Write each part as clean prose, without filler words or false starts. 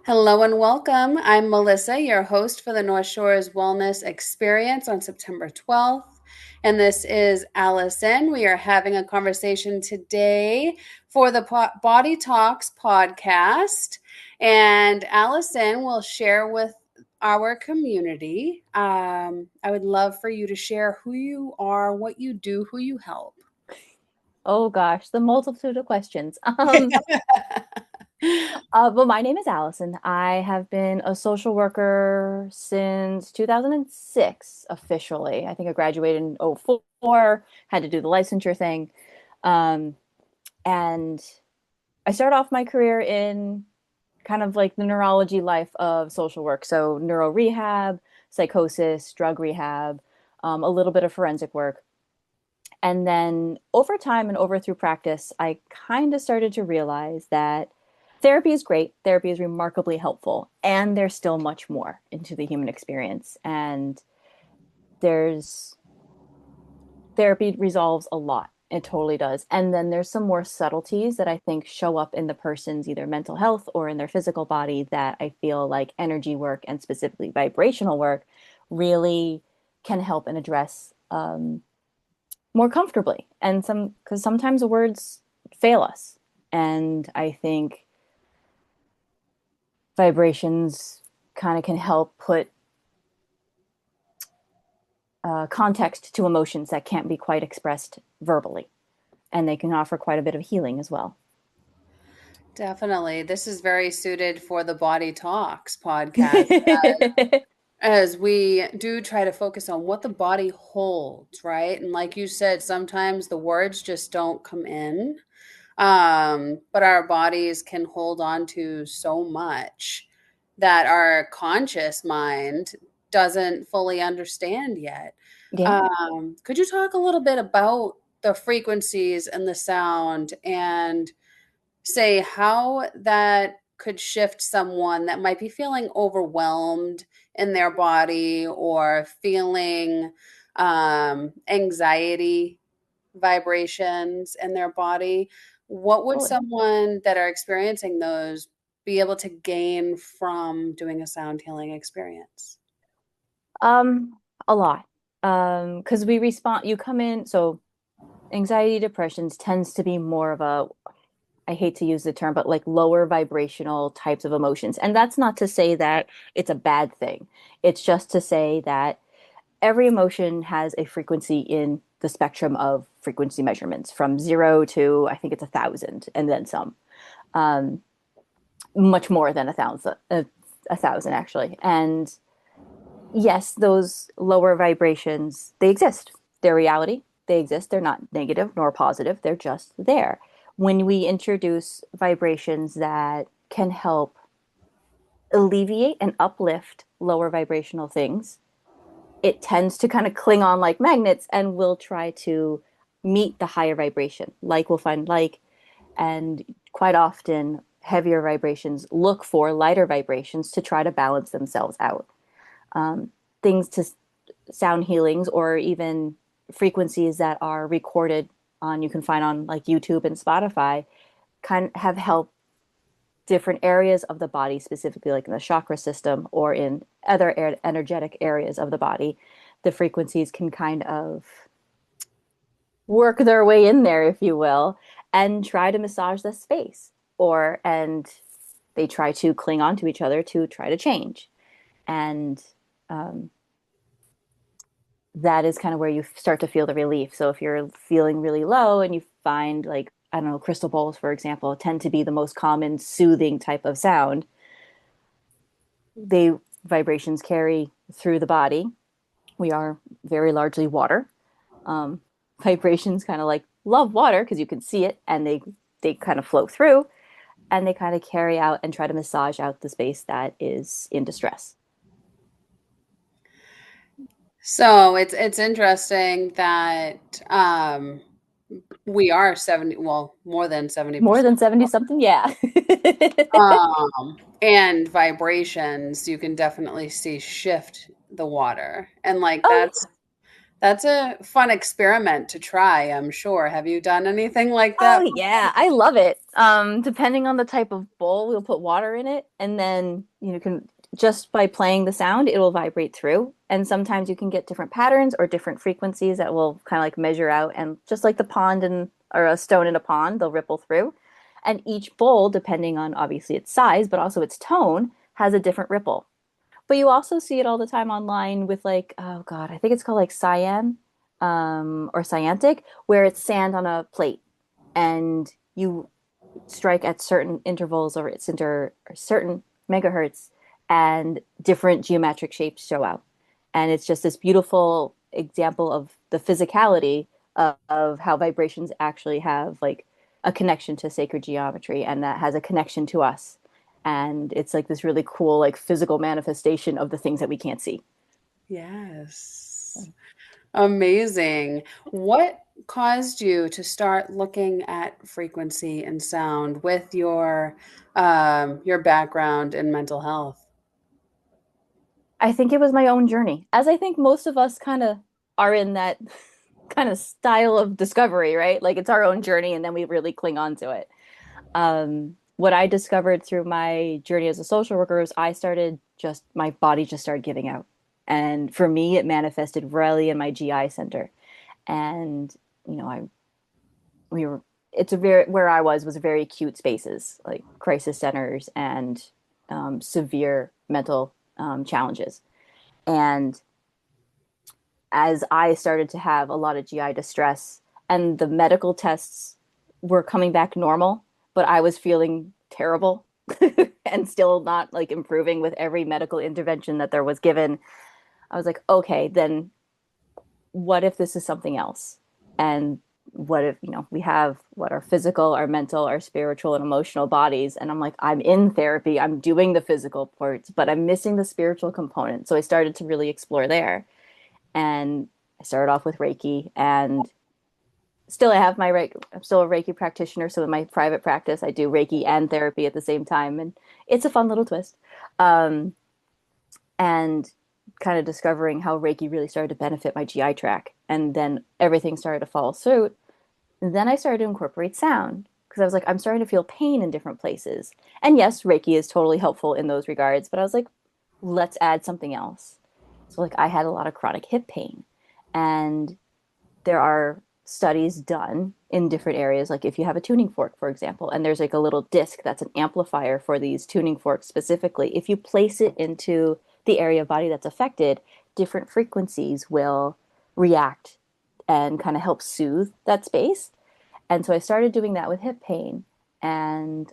Hello and welcome. I'm Melissa, your host for the North Shores Wellness Experience on September 12th. And this is Allison. We are having a conversation today for the Body Talks podcast. And Allison will share with our community. I would love for you to share who you are, what you do, who you help. Oh gosh, the multitude of questions. Well, my name is Allison. I have been a social worker since 2006 officially. I think I graduated in '04, had to do the licensure thing. Um, and I started off my career in kind of like the neurology life of social work. So neuro rehab, psychosis, drug rehab, a little bit of forensic work. And then over time and over through practice, I kind of started to realize that therapy is great. Therapy is remarkably helpful. And there's still much more into the human experience. And there's therapy resolves a lot. It totally does. And then there's some more subtleties that I think show up in the person's either mental health or in their physical body that I feel like energy work and specifically vibrational work really can help and address more comfortably. And because sometimes the words fail us. And I think vibrations kind of can help put context to emotions that can't be quite expressed verbally. And they can offer quite a bit of healing as well. Definitely. This is very suited for the Body Talks podcast, as we do try to focus on what the body holds, right? And like you said, sometimes the words just don't come in. But our bodies can hold on to so much that our conscious mind doesn't fully understand yet. Yeah. Could you talk a little bit about the frequencies and the sound and say how that could shift someone that might be feeling overwhelmed in their body or feeling anxiety vibrations in their body? What would Totally. someone that are experiencing those be able to gain from doing a sound healing experience? Um, a lot. Because we respond, you come in, so anxiety, depressions tends to be more of a, I hate to use the term, but like lower vibrational types of emotions. And that's not to say that it's a bad thing. It's just to say that every emotion has a frequency in the spectrum of frequency measurements from 0 to I think it's 1,000 and then some. Um, Much more than a thousand actually. And yes, those lower vibrations, they exist. They're reality. They exist. They're not negative nor positive. They're just there. When we introduce vibrations that can help alleviate and uplift lower vibrational things, it tends to kind of cling on like magnets and will try to meet the higher vibration. Like we'll find like, and quite often heavier vibrations look for lighter vibrations to try to balance themselves out. Um, Things to sound healings or even frequencies that are recorded on you can find on like YouTube and Spotify kind of have helped different areas of the body, specifically like in the chakra system or in other energetic areas of the body. The frequencies can kind of work their way in there, if you will, and try to massage the space. And they try to cling on to each other to try to change. And um, that is kind of where you start to feel the relief. So if you're feeling really low and you find like, I don't know, crystal bowls, for example, tend to be the most common soothing type of sound. They vibrations carry through the body. We are very largely water. Um, Vibrations kind of like love water because you can see it and they kind of flow through and they kind of carry out and try to massage out the space that is in distress. So it's interesting that we are 70, well, more than More 70%. than 70 something, yeah. And vibrations, you can definitely see shift the water. And like Oh That's a fun experiment to try, I'm sure. Have you done anything like Oh that? yeah, I love it. Depending on the type of bowl, we'll put water in it, and then you can just by playing the sound, it will vibrate through. And sometimes you can get different patterns or different frequencies that will kind of like measure out, and just like the pond and or a stone in a pond, they'll ripple through. And each bowl, depending on obviously its size, but also its tone, has a different ripple. But you also see it all the time online with like, oh God, I think it's called like cyan, or cyantic, where it's sand on a plate and you strike at certain intervals or or certain megahertz and different geometric shapes show out. And it's just this beautiful example of the physicality of how vibrations actually have like a connection to sacred geometry and that has a connection to us. And it's like this really cool, like physical manifestation of the things that we can't see. Yes. Amazing. What caused you to start looking at frequency and sound with your background in mental health? I think it was my own journey, as I think most of us kind of are in that kind of style of discovery, right? Like it's our own journey and then we really cling on to it. What I discovered through my journey as a social worker is my body just started giving out. And for me, it manifested really in my GI center. And, you know, we were, it's a where I was very acute spaces, like crisis centers and severe mental challenges. And as I started to have a lot of GI distress and the medical tests were coming back normal, but I was feeling terrible and still not like improving with every medical intervention that there was given. I was like, okay, then what if this is something else? And what if, we have what our physical, our mental, our spiritual and emotional bodies. And I'm like, I'm in therapy, I'm doing the physical parts, but I'm missing the spiritual component. So I started to really explore there. And I started off with Reiki and still I have my Reiki. I'm still a Reiki practitioner. So in my private practice, I do Reiki and therapy at the same time. And it's a fun little twist. Um, and kind of discovering how Reiki really started to benefit my GI tract. And then everything started to follow suit. And then I started to incorporate sound because I was like, I'm starting to feel pain in different places. And yes, Reiki is totally helpful in those regards, but I was like, let's add something else. So like I had a lot of chronic hip pain and there are studies done in different areas like if you have a tuning fork for example and there's like a little disc that's an amplifier for these tuning forks specifically if you place it into the area of body that's affected different frequencies will react and kind of help soothe that space and so I started doing that with hip pain and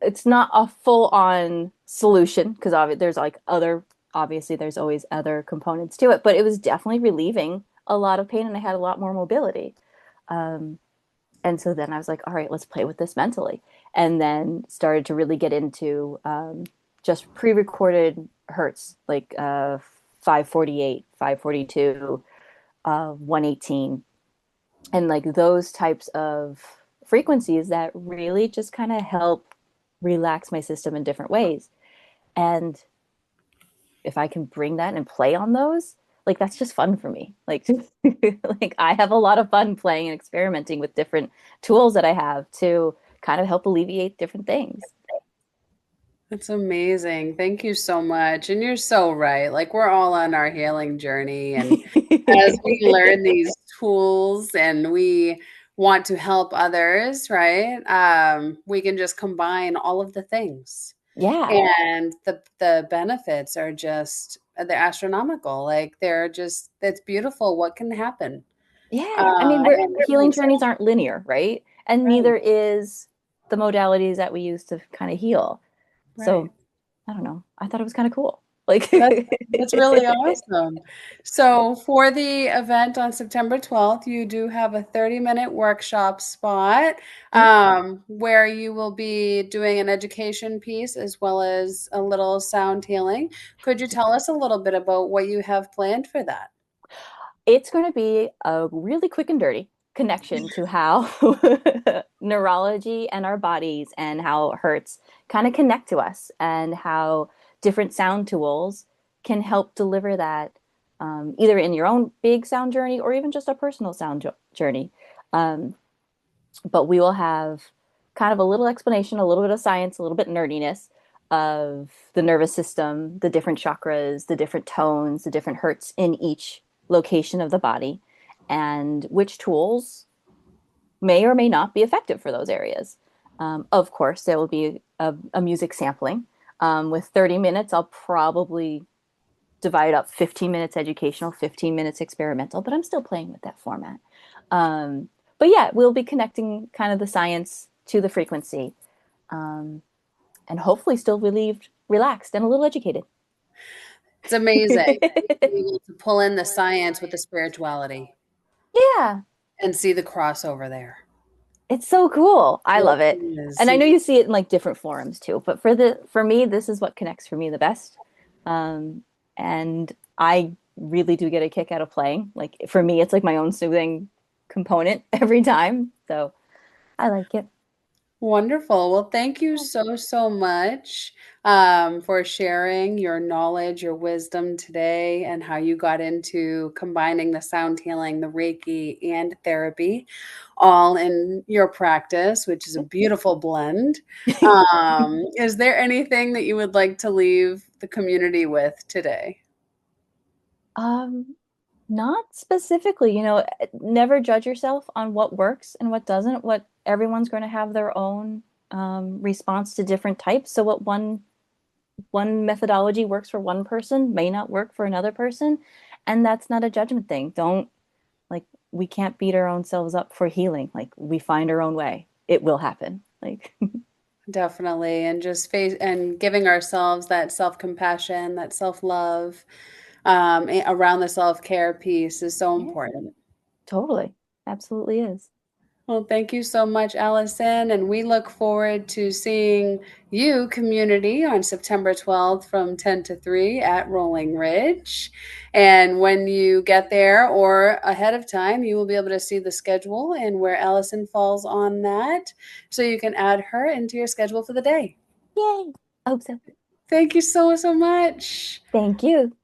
it's not a full on solution because there's like obviously there's always other components to it, but it was definitely relieving a lot of pain and I had a lot more mobility. Um, and so then I was like, all right, let's play with this mentally. And then started to really get into just pre recorded hertz, like 548, 542, 118, and like those types of frequencies that really just kind of help relax my system in different ways. And if I can bring that and play on those, like that's just fun for me. Like like I have a lot of fun playing and experimenting with different tools that I have to kind of help alleviate different things. That's amazing. Thank you so much. And you're so right. Like we're all on our healing journey. And as we learn these tools and we want to help others, right? We can just combine all of the things. Yeah. And the benefits are just they're astronomical. Like they're just it's beautiful what can happen. Yeah. I mean, And it healing makes journeys aren't linear, right? And right, neither is the modalities that we use to kind of heal. right. So I don't know. I thought it was kind of cool. Like, That's really awesome. So for the event on September 12th, you do have a 30-minute workshop spot yep. where you will be doing an education piece as well as a little sound healing. Could you tell us a little bit about what you have planned for that? It's going to be a really quick and dirty connection to how neurology and our bodies and how it hurts kind of connect to us and how different sound tools can help deliver that either in your own big sound journey or even just a personal sound journey. Um, but we will have kind of a little explanation, a little bit of science, a little bit nerdiness of the nervous system, the different chakras, the different tones, the different hertz in each location of the body, and which tools may or may not be effective for those areas. Of course, there will be a music sampling. With 30 minutes, I'll probably divide up 15 minutes educational, 15 minutes experimental, but I'm still playing with that format. But yeah, we'll be connecting kind of the science to the frequency, um, and hopefully still relieved, relaxed, and a little educated. It's amazing being able to pull in the science with the spirituality Yeah, and see the crossover there. it's so cool. I It love it. is. And I know you see it in like different forums too, but for me, this is what connects for me the best. Um, and I really do get a kick out of playing. Like for me, it's like my own soothing component every time. So I like it. Wonderful. Well, thank you so, so much for sharing your knowledge, your wisdom today, and how you got into combining the sound healing, the Reiki, and therapy all in your practice, which is a beautiful blend. Is there anything that you would like to leave the community with today? Um, Not specifically, never judge yourself on what works and what doesn't. What everyone's going to have their own response to different types. So what one methodology works for one person may not work for another person, and that's not a judgment thing. Don't like we can't beat our own selves up for healing. Like we find our own way. It will happen. Like Definitely. And just face and giving ourselves that self-compassion, that self-love around the self-care piece is so yeah, important. totally. Absolutely is. Well, thank you so much, Allison. And we look forward to seeing you, community, on September 12th from 10 to 3 at Rolling Ridge. And when you get there or ahead of time, you will be able to see the schedule and where Allison falls on that. So you can add her into your schedule for the day. Yay. I hope so. Thank you so, so much. Thank you.